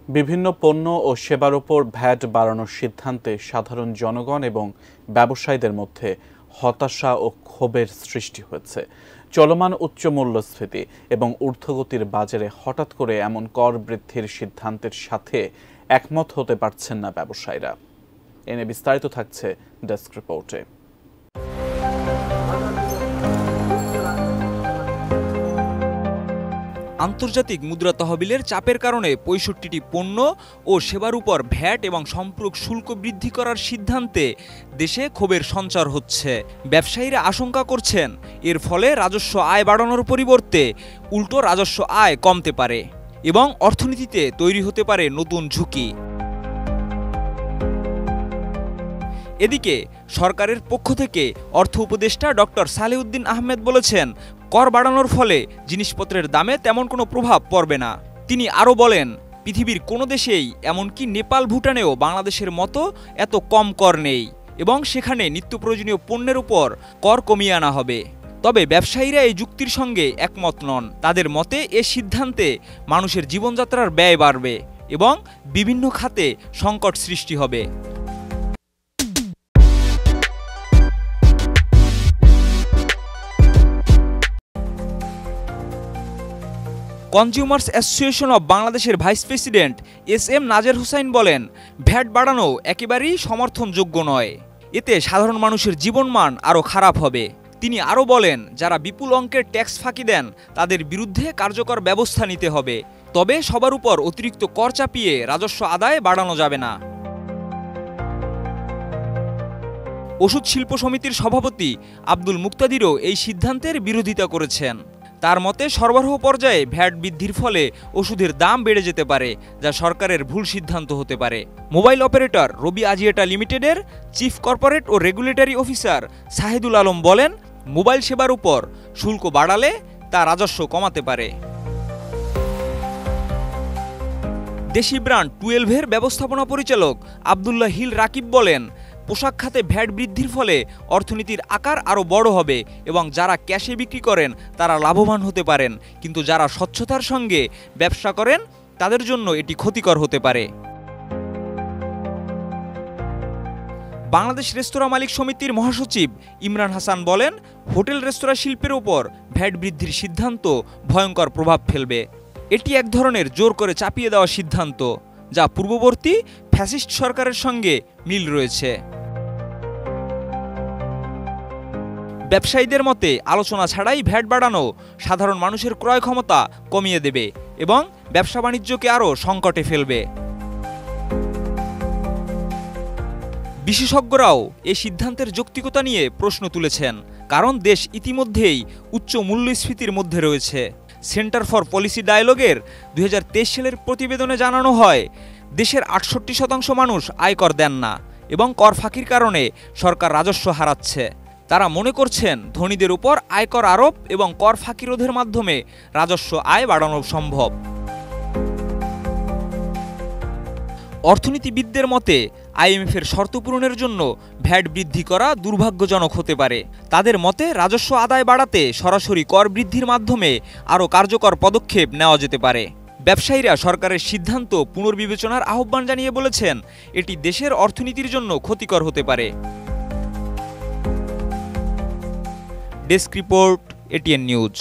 বিভিন্ন পণ্য ও সেবার উপর ভ্যাট বাড়ানোর সিদ্ধান্তে সাধারণ জনগণ এবং ব্যবসায়ীদের মধ্যে হতাশা ও ক্ষোভের সৃষ্টি হয়েছে। চলমান উচ্চ মূল্যস্ফীতি এবং ঊর্ধ্বগতির বাজারে হঠাৎ করে এমন কর বৃদ্ধির সিদ্ধান্তের সাথে একমত হতে পারছেন না ব্যবসায়ীরা। এ নিয়ে বিস্তারিত থাকছে ডেস্ক রিপোর্টে। আন্তর্জাতিক মুদ্রা তহবিলের চাপের কারণে ৬৫টি পণ্য ও সেবার উপর ভ্যাট এবং সম্পূরক শুল্ক বৃদ্ধি করার সিদ্ধান্তে দেশে ক্ষোভের সঞ্চার হচ্ছে। ব্যবসায়ীরা আশঙ্কা করছেন এর ফলে রাজস্ব আয় বাড়ানোর পরিবর্তে উল্টো রাজস্ব আয় কমতে পারে এবং অর্থনীতিতে তৈরি হতে পারে নতুন ঝুঁকি। এদিকে সরকারের পক্ষ থেকে অর্থ উপদেষ্টা ডক্টর সালেউদ্দিন আহমেদ বলেছেন, কর বাড়ানোর ফলে জিনিসপত্রের দামে তেমন কোনো প্রভাব পড়বে না। তিনি আরও বলেন, পৃথিবীর কোনো দেশেই এমনকি নেপাল ভুটানেও বাংলাদেশের মতো এত কম কর নেই এবং সেখানে নিত্য প্রয়োজনীয় পণ্যের উপর কর কমিয়ে আনা হবে। তবে ব্যবসায়ীরা এই যুক্তির সঙ্গে একমত নন। তাদের মতে এ সিদ্ধান্তে মানুষের জীবনযাত্রার ব্যয় বাড়বে এবং বিভিন্ন খাতে সংকট সৃষ্টি হবে। কনজিউমার্স অ্যাসোসিয়েশন অব বাংলাদেশের ভাইস প্রেসিডেন্ট এস.এম. নাজের হুসাইন বলেন, ভ্যাট বাড়ানো একেবারেই সমর্থনযোগ্য নয়। এতে সাধারণ মানুষের জীবনমান আরও খারাপ হবে। তিনি আরও বলেন, যারা বিপুল অঙ্কের ট্যাক্স ফাঁকি দেন তাদের বিরুদ্ধে কার্যকর ব্যবস্থা নিতে হবে। তবে সবার উপর অতিরিক্ত কর চাপিয়ে রাজস্ব আদায় বাড়ানো যাবে না। ওষুধ শিল্প সমিতির সভাপতি আব্দুল মুক্তাদিরও এই সিদ্ধান্তের বিরোধিতা করেছেন। তার মতে সরবরাহ পর্যায়ে ভ্যাট বৃদ্ধির ফলে ওষুধের দাম বেড়ে যেতে পারে, যা সরকারের ভুল সিদ্ধান্ত হতে পারে। মোবাইল অপারেটর রবি আজিয়েটা লিমিটেডের চিফ কর্পোরেট ও রেগুলেটরি অফিসার সাহেদুল আলম বলেন, মোবাইল সেবার উপর শুল্ক বাড়ালে তা রাজস্ব কমাতে পারে। দেশি ব্র্যান্ড 12-এর ব্যবস্থাপনা পরিচালক আব্দুল্লাহ হিল রাকিব বলেন, পোশাক খাতে ভ্যাট বৃদ্ধির ফলে অর্থনীতির আকার আরও বড় হবে এবং যারা ক্যাশে বিক্রি করেন তারা লাভবান হতে পারেন, কিন্তু যারা স্বচ্ছতার সঙ্গে ব্যবসা করেন তাদের জন্য এটি ক্ষতিকর হতে পারে। বাংলাদেশ রেস্তোরাঁ মালিক সমিতির মহাসচিব ইমরান হাসান বলেন, হোটেল রেস্তোরাঁ শিল্পের ওপর ভ্যাট বৃদ্ধির সিদ্ধান্ত ভয়ঙ্কর প্রভাব ফেলবে। এটি এক ধরনের জোর করে চাপিয়ে দেওয়া সিদ্ধান্ত, যা পূর্ববর্তী ফ্যাসিস্ট সরকারের সঙ্গে মিল রয়েছে। ব্যবসায়ীদের মতে আলোচনা ছাড়াই ভ্যাট বাড়ানো সাধারণ মানুষের ক্রয় ক্ষমতা কমিয়ে দেবে এবং ব্যবসা বাণিজ্যকে আরও সংকটে ফেলবে। বিশেষজ্ঞরাও এই সিদ্ধান্তের যৌক্তিকতা নিয়ে প্রশ্ন তুলেছেন, কারণ দেশ ইতিমধ্যেই উচ্চ মূল্যস্ফীতির মধ্যে রয়েছে। সেন্টার ফর পলিসি ডায়ালগের ২০২৩ সালের প্রতিবেদনে জানানো হয়, দেশের ৬৮% মানুষ আয়কর দেন না এবং কর ফাঁকির কারণে সরকার রাজস্ব হারাচ্ছে। তারা মনে করছেন ধনীদের উপর আয়কর আরোপ এবং কর ফাঁকি রোধের মাধ্যমে রাজস্ব আয় বাড়ানো সম্ভব। অর্থনীতিবিদদের মতে আইএমএফের শর্ত পূরণের জন্য ভ্যাট বৃদ্ধি করা দুর্ভাগ্যজনক হতে পারে। তাদের মতে রাজস্ব আদায় বাড়াতে সরাসরি কর বৃদ্ধির মাধ্যমে আরও কার্যকর পদক্ষেপ নেওয়া যেতে পারে। ব্যবসায়ীরা সরকারের সিদ্ধান্ত পুনর্বিবেচনার আহ্বান জানিয়ে বলেছেন, এটি দেশের অর্থনীতির জন্য ক্ষতিকর হতে পারে। Desk report, ATN news.